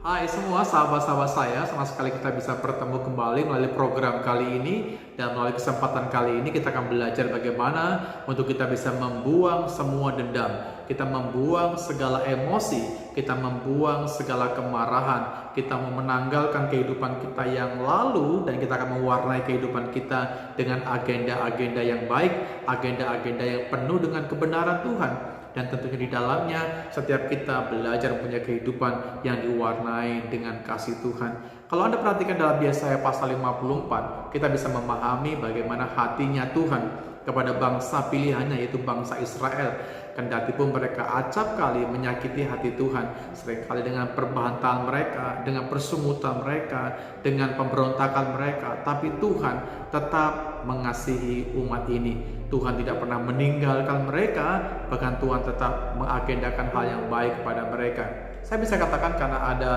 Hai semua sahabat-sahabat saya, senang sekali kita bisa bertemu kembali melalui program kali ini. Dan melalui kesempatan kali ini kita akan belajar bagaimana untuk kita bisa membuang semua dendam, kita membuang segala emosi, kita membuang segala kemarahan, kita menanggalkan kehidupan kita yang lalu, dan kita akan mewarnai kehidupan kita dengan agenda-agenda yang baik, agenda-agenda yang penuh dengan kebenaran Tuhan. Dan tentunya di dalamnya setiap kita belajar punya kehidupan yang diwarnai dengan kasih Tuhan. Kalau Anda perhatikan dalam Yesaya pasal 54, kita bisa memahami bagaimana hatinya Tuhan kepada bangsa pilihannya, yaitu bangsa Israel. Kendati pun mereka acap kali menyakiti hati Tuhan, seringkali dengan perbantahan mereka, dengan persungutan mereka, dengan pemberontakan mereka, tapi Tuhan tetap mengasihi umat ini. Tuhan tidak pernah meninggalkan mereka, bahkan Tuhan tetap mengagendakan hal yang baik kepada mereka. Saya bisa katakan karena ada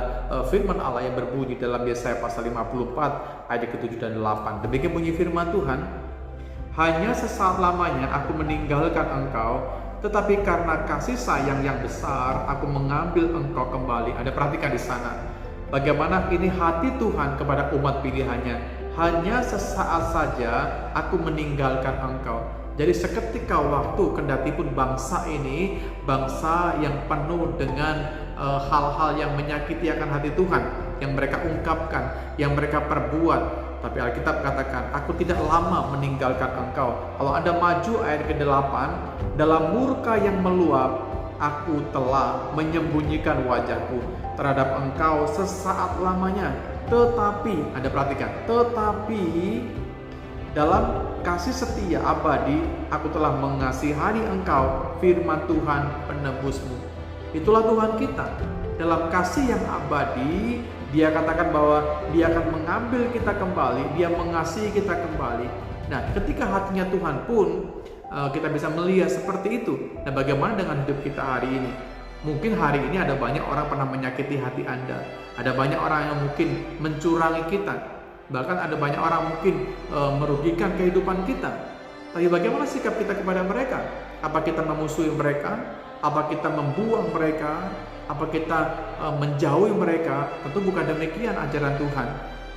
firman Allah yang berbunyi dalam Yesaya pasal 54 ayat ke-7 dan 8. Demikian bunyi firman Tuhan, hanya sesaat lamanya aku meninggalkan engkau, tetapi karena kasih sayang yang besar aku mengambil engkau kembali. Anda perhatikan di sana bagaimana ini hati Tuhan kepada umat pilihannya. Hanya sesaat saja aku meninggalkan engkau. Jadi seketika waktu, kendati pun bangsa ini bangsa yang penuh dengan hal-hal yang menyakiti akan hati Tuhan, yang mereka ungkapkan, yang mereka perbuat, tapi Alkitab katakan, aku tidak lama meninggalkan engkau. Kalau Anda maju ayat ke-8, dalam murka yang meluap, aku telah menyembunyikan wajahku terhadap engkau sesaat lamanya. Tetapi, Anda perhatikan, tetapi dalam kasih setia abadi, aku telah mengasihani engkau, firman Tuhan penebusmu. Itulah Tuhan kita. Dalam kasih yang abadi, Dia katakan bahwa Dia akan mengambil kita kembali, Dia mengasihi kita kembali. Nah, ketika hatinya Tuhan pun kita bisa melihat seperti itu. Nah, bagaimana dengan hidup kita hari ini? Mungkin hari ini ada banyak orang pernah menyakiti hati Anda. Ada banyak orang yang mungkin mencurangi kita. Bahkan ada banyak orang mungkin merugikan kehidupan kita. Tapi bagaimana sikap kita kepada mereka? Apa kita memusuhi mereka? Apa kita membuang mereka? Apa kita menjauhi mereka? Tentu bukan demikian ajaran Tuhan.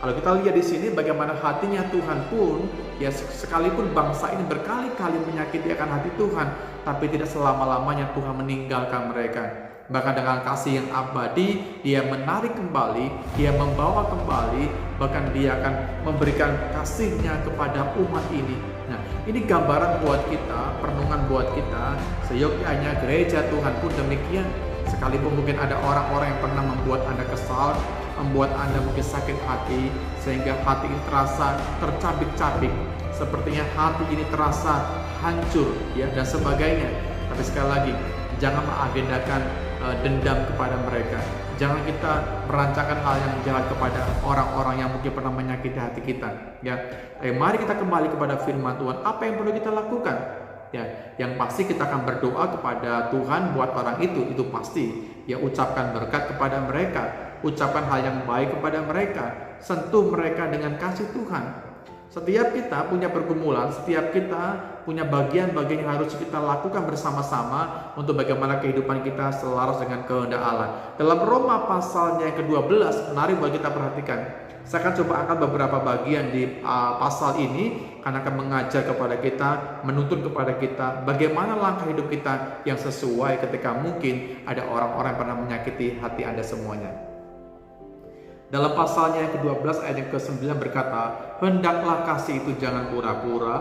Kalau kita lihat di sini bagaimana hatinya Tuhan pun, ya sekalipun bangsa ini berkali-kali menyakiti akan hati Tuhan, tapi tidak selama-lamanya Tuhan meninggalkan mereka. Bahkan dengan kasih yang abadi, Dia menarik kembali, Dia membawa kembali, bahkan Dia akan memberikan kasih-Nya kepada umat ini. Nah, ini gambaran buat kita, perenungan buat kita, seyogyanya gereja Tuhan pun demikian. Sekalipun mungkin ada orang-orang yang pernah membuat Anda kesal, membuat Anda mungkin sakit hati, sehingga hati ini terasa tercabik-cabik, sepertinya hati ini terasa hancur, ya, dan sebagainya. Tapi sekali lagi, jangan mengagendakan dendam kepada mereka. Jangan kita merancangkan hal yang jahat kepada orang-orang yang mungkin pernah menyakiti hati kita. Ya, mari kita kembali kepada firman Tuhan. Apa yang perlu kita lakukan? Ya, yang pasti kita akan berdoa kepada Tuhan buat orang itu pasti. Ya, ucapkan berkat kepada mereka, ucapkan hal yang baik kepada mereka, sentuh mereka dengan kasih Tuhan. Setiap kita punya pergumulan, setiap kita punya bagian-bagian yang harus kita lakukan bersama-sama untuk bagaimana kehidupan kita selaras dengan kehendak Allah. Dalam Roma pasalnya yang ke-12, menarik buat kita perhatikan. Saya akan coba angkat beberapa bagian di pasal ini, karena akan mengajar kepada kita, menuntun kepada kita bagaimana langkah hidup kita yang sesuai ketika mungkin ada orang-orang yang pernah menyakiti hati Anda semuanya. Dalam pasalnya yang ke-12 ayat yang ke-9 berkata, hendaklah kasih itu jangan pura-pura,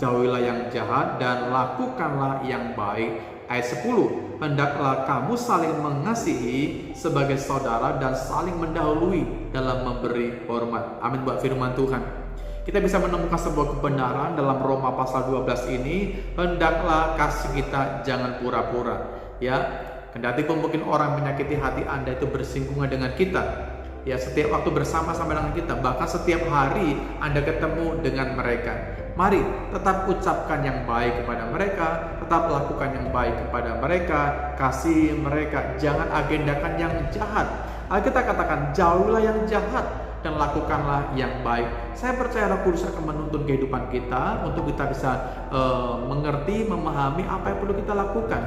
jauhilah yang jahat dan lakukanlah yang baik. Ayat 10, hendaklah kamu saling mengasihi sebagai saudara dan saling mendahului dalam memberi hormat. Amin buat firman Tuhan. Kita bisa menemukan sebuah kebenaran dalam Roma pasal 12 ini, hendaklah kasih kita jangan pura-pura. Ya, kendati pun mungkin orang menyakiti hati Anda itu bersinggungan dengan kita. Ya, setiap waktu bersama-sama dengan kita, bahkan setiap hari Anda ketemu dengan mereka. Mari tetap ucapkan yang baik kepada mereka, tetap lakukan yang baik kepada mereka, kasih mereka, jangan agendakan yang jahat. Alkitab katakan, jauhilah yang jahat dan lakukanlah yang baik. Saya percaya Roh Kudus akan menuntun kehidupan kita untuk kita bisa mengerti, memahami apa yang perlu kita lakukan.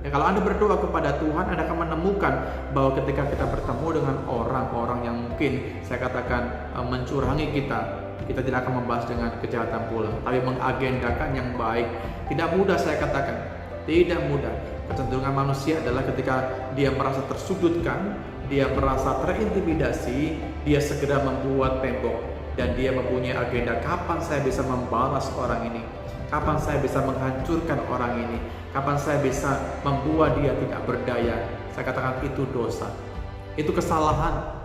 Ya, kalau Anda berdoa kepada Tuhan, Anda akan menemukan bahwa ketika kita bertemu dengan orang-orang yang mungkin saya katakan mencurangi kita, kita tidak akan membahas dengan kejahatan pula, tapi mengagendakan yang baik. Tidak mudah, saya katakan, tidak mudah. Kecenderungan manusia adalah ketika dia merasa tersudutkan, dia merasa terintimidasi, dia segera membuat tembok dan dia mempunyai agenda, kapan saya bisa membalas orang ini, kapan saya bisa menghancurkan orang ini, kapan saya bisa membuat dia tidak berdaya. Saya katakan itu dosa, itu kesalahan,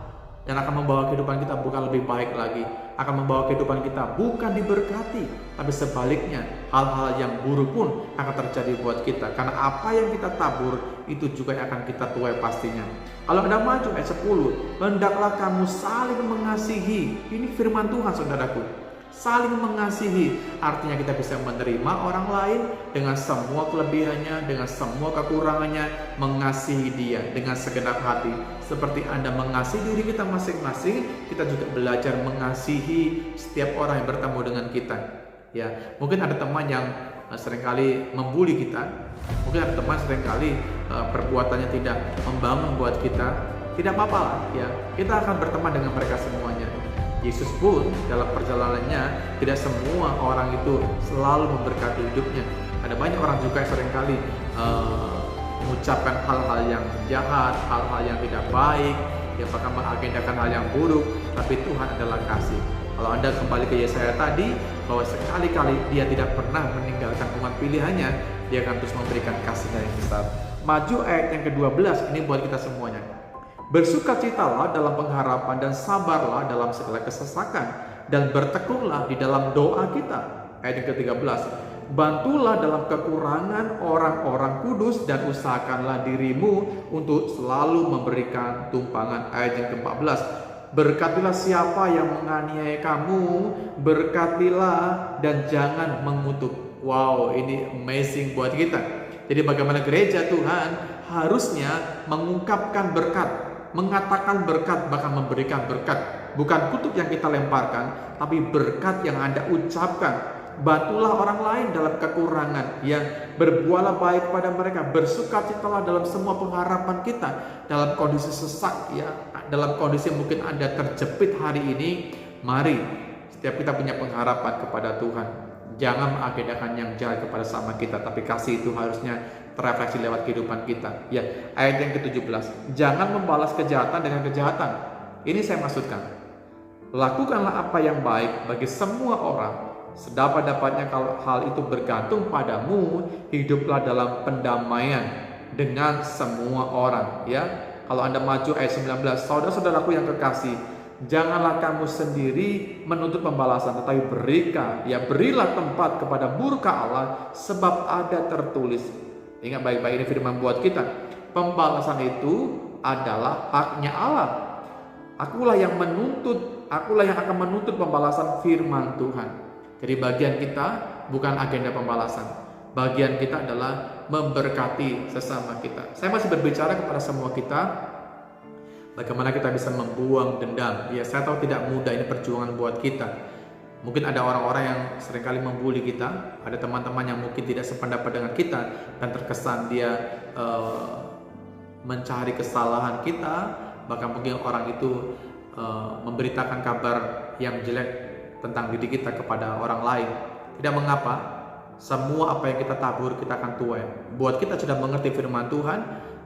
dan akan membawa kehidupan kita bukan lebih baik lagi, akan membawa kehidupan kita bukan diberkati, tapi sebaliknya hal-hal yang buruk pun akan terjadi buat kita, karena apa yang kita tabur itu juga akan kita tuai pastinya. Kalau Anda maju ayat 10, hendaklah kamu saling mengasihi. Ini firman Tuhan, saudaraku. Saling mengasihi artinya kita bisa menerima orang lain dengan semua kelebihannya, dengan semua kekurangannya, mengasihi dia dengan segenap hati. Seperti Anda mengasihi diri kita masing-masing, kita juga belajar mengasihi setiap orang yang bertemu dengan kita. Ya, mungkin ada teman yang seringkali membuli kita, mungkin ada teman seringkali perbuatannya tidak membangun buat kita. Tidak apa-apa lah, ya. Kita akan berteman dengan mereka semuanya. Yesus pun dalam perjalanannya tidak semua orang itu selalu memberkati hidupnya. Ada banyak orang juga yang seringkali mengucapkan hal-hal yang jahat, hal-hal yang tidak baik, yang bahkan mengagendakan hal yang buruk. Tapi Tuhan adalah kasih. Kalau Anda kembali ke Yesaya tadi, bahwa sekali-kali dia tidak pernah meninggalkan umat pilihannya, dia akan terus memberikan kasih yang besar. Maju ayat yang ke-12, ini buat kita semuanya. Bersukacitalah dalam pengharapan dan sabarlah dalam segala kesesakan, dan bertekunlah di dalam doa kita. Ayat yang ke-13, bantulah dalam kekurangan orang-orang kudus dan usahakanlah dirimu untuk selalu memberikan tumpangan. Ayat yang ke-14, berkatilah siapa yang menganiaya kamu, berkatilah dan jangan mengutuk. Wow, ini amazing buat kita. Jadi bagaimana gereja Tuhan harusnya mengungkapkan berkat, mengatakan berkat, bahkan memberikan berkat. Bukan kutuk yang kita lemparkan, tapi berkat yang Anda ucapkan. Bantulah orang lain dalam kekurangan, ya. Berbuatlah baik pada mereka, bersukacitalah dalam semua pengharapan kita. Dalam kondisi sesak, ya, dalam kondisi mungkin Anda terjepit hari ini, mari setiap kita punya pengharapan kepada Tuhan. Jangan mengagendakan yang jahat kepada sama kita, tapi kasih itu harusnya terefleksi lewat kehidupan kita. Ya, ayat yang ke-17, jangan membalas kejahatan dengan kejahatan. Ini saya maksudkan, lakukanlah apa yang baik bagi semua orang, sedapat-dapatnya kalau hal itu bergantung padamu, hiduplah dalam pendamaian dengan semua orang. Ya, kalau Anda maju ayat 19, saudara-saudaraku yang kekasih, janganlah kamu sendiri menuntut pembalasan, tetapi berilah tempat kepada murka Allah, sebab ada tertulis. Ingat baik-baik, ini firman buat kita. Pembalasan itu adalah haknya Allah. Akulah yang akan menuntut pembalasan, firman Tuhan. Jadi bagian kita bukan agenda pembalasan. Bagian kita adalah memberkati sesama kita. Saya masih berbicara kepada semua kita, bagaimana kita bisa membuang dendam. Ya, saya tahu tidak mudah, ini perjuangan buat kita. Mungkin ada orang-orang yang seringkali membuli kita, ada teman-teman yang mungkin tidak sependapat dengan kita dan terkesan dia mencari kesalahan kita, bahkan mungkin orang itu memberitakan kabar yang jelek tentang diri kita kepada orang lain. Tidak mengapa, semua apa yang kita tabur kita akan tuai. Buat kita sudah mengerti firman Tuhan,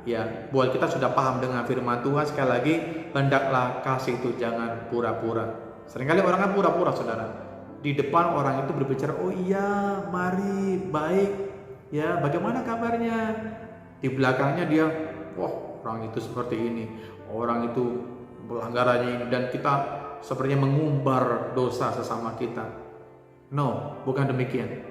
ya, buat kita sudah paham dengan firman Tuhan, sekali lagi, hendaklah kasih itu jangan pura-pura. Seringkali orang kan pura-pura, saudara. Di depan orang itu berbicara, oh iya, mari, baik, ya, bagaimana kabarnya? Di belakangnya dia, wah, orang itu seperti ini, orang itu pelanggarannya ini, dan kita sepertinya mengumbar dosa sesama kita. No, bukan demikian.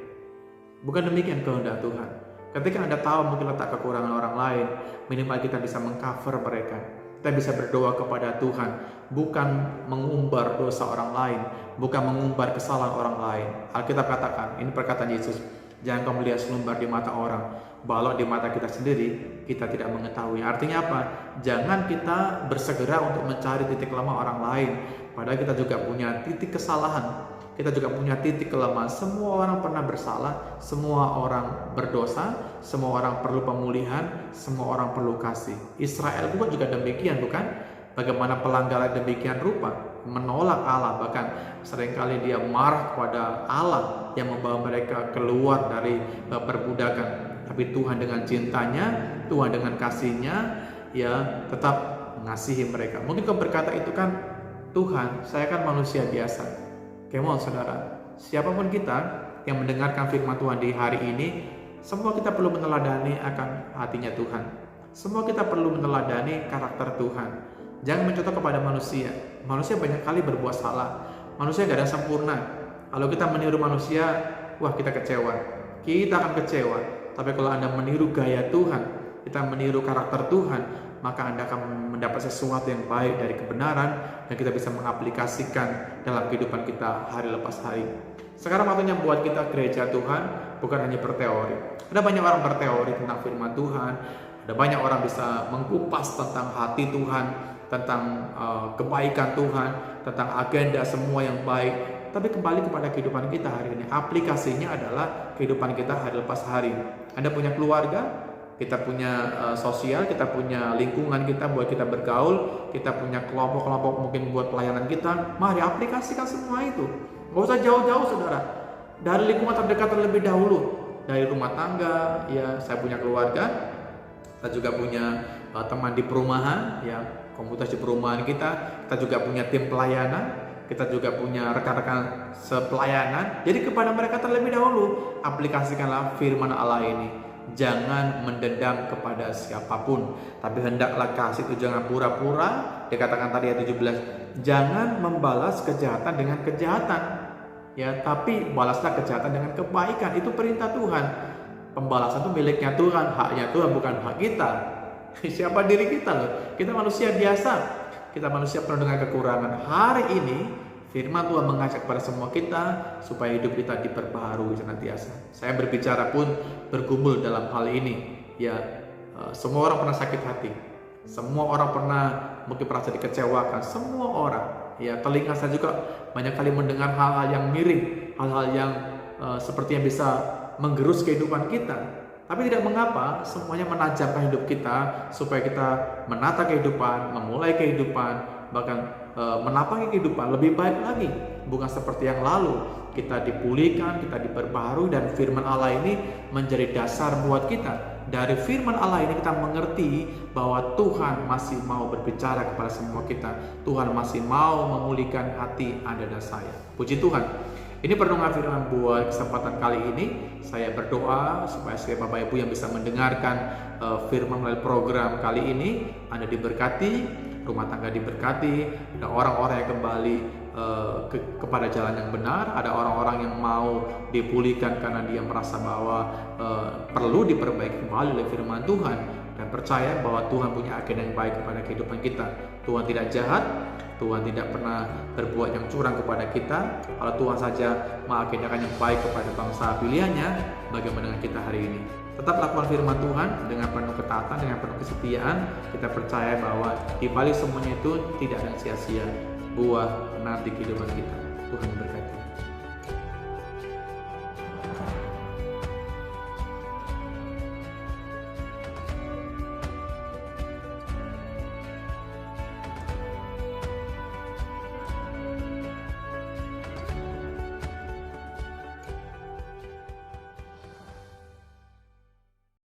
Bukan demikian kehendak Tuhan. Ketika Anda tahu mungkin letak kekurangan orang lain, minimal kita bisa mengcover mereka. Kita bisa berdoa kepada Tuhan, bukan mengumbar dosa orang lain, bukan mengumbar kesalahan orang lain. Alkitab katakan, ini perkataan Yesus, jangan kau melihat selumbar di mata orang, balok di mata kita sendiri, kita tidak mengetahui. Artinya apa? Jangan kita bersegera untuk mencari titik lemah orang lain, padahal kita juga punya titik kesalahan. Kita juga punya titik kelemahan. Semua orang pernah bersalah, semua orang berdosa, semua orang perlu pemulihan, semua orang perlu kasih. Israel juga demikian, bukan? Bagaimana pelanggaran demikian rupa, menolak Allah, bahkan seringkali dia marah kepada Allah yang membawa mereka keluar dari perbudakan. Tapi Tuhan dengan cintanya, Tuhan dengan kasihnya, ya tetap mengasihi mereka. Mungkin kau berkata itu kan, Tuhan, saya kan manusia biasa. Come on saudara, siapapun kita yang mendengarkan firman Tuhan di hari ini, semua kita perlu meneladani akan hatinya Tuhan. Semua kita perlu meneladani karakter Tuhan. Jangan mencontoh kepada manusia. Manusia banyak kali berbuat salah. Manusia gak ada yang sempurna. Kalau kita meniru manusia, wah kita kecewa. Kita akan kecewa. Tapi kalau Anda meniru gaya Tuhan, kita meniru karakter Tuhan, maka Anda akan mendapat sesuatu yang baik dari kebenaran dan kita bisa mengaplikasikan dalam kehidupan kita hari lepas hari. Sekarang waktunya buat kita gereja Tuhan bukan hanya berteori. Ada banyak orang berteori tentang firman Tuhan, ada banyak orang bisa mengkupas tentang hati Tuhan, tentang kebaikan Tuhan, tentang agenda semua yang baik. Tapi kembali kepada kehidupan kita hari ini, aplikasinya adalah kehidupan kita hari lepas hari. Anda punya keluarga, kita punya sosial, kita punya lingkungan kita buat kita bergaul, kita punya kelompok-kelompok mungkin buat pelayanan kita. Mari aplikasikan semua itu. Gak usah jauh-jauh saudara. Dari lingkungan terdekat terlebih dahulu. Dari rumah tangga, ya saya punya keluarga. Kita juga punya teman di perumahan, ya komunitas di perumahan kita. Kita juga punya tim pelayanan. Kita juga punya rekan-rekan sepelayanan. Jadi kepada mereka terlebih dahulu, aplikasikanlah firman Allah ini. Jangan mendendam kepada siapapun, tapi hendaklah kasih itu jangan pura-pura. Dikatakan tadi ayat 17, jangan membalas kejahatan dengan kejahatan, ya, tapi balaslah kejahatan dengan kebaikan. Itu perintah Tuhan. Pembalasan itu miliknya Tuhan, haknya Tuhan, bukan hak kita. Siapa diri kita loh? Kita manusia biasa, kita manusia penuh dengan kekurangan. Hari ini firman Tuhan mengajak kepada semua kita supaya hidup kita diperbaharui senantiasa. Saya berbicara pun bergumul dalam hal ini. Ya, semua orang pernah sakit hati. Semua orang pernah mungkin merasa dikecewakan. Semua orang. Ya, telinga saya juga banyak kali mendengar hal-hal yang miring, hal-hal yang seperti yang bisa menggerus kehidupan kita. Tapi tidak mengapa, semuanya menajamkan hidup kita supaya kita menata kehidupan, memulai kehidupan, bahkan menapangi kehidupan lebih baik lagi, bukan seperti yang lalu. Kita dipulihkan, kita diperbaharui, dan firman Allah ini menjadi dasar buat kita. Dari firman Allah ini kita mengerti bahwa Tuhan masih mau berbicara kepada semua kita. Tuhan masih mau memulihkan hati Anda dan saya. Puji Tuhan. Ini perenungan firman buat kesempatan kali ini. Saya berdoa supaya setiap Bapak Ibu yang bisa mendengarkan firman melalui program kali ini, Anda diberkati, rumah tangga diberkati, ada orang-orang yang kembali kepada jalan yang benar, ada orang-orang yang mau dipulihkan karena dia merasa bahwa perlu diperbaiki kembali oleh firman Tuhan, dan percaya bahwa Tuhan punya agenda yang baik kepada kehidupan kita. Tuhan tidak jahat, Tuhan tidak pernah berbuat yang curang kepada kita. Kalau Tuhan saja mengagendakan yang baik kepada bangsa pilihannya, bagaimana dengan kita hari ini? Tetap lakukan firman Tuhan dengan penuh ketaatan, dengan penuh kesetiaan. Kita percaya bahwa di balik semuanya itu tidak ada sia-sia buah nanti kehidupan kita. Tuhan memberkati.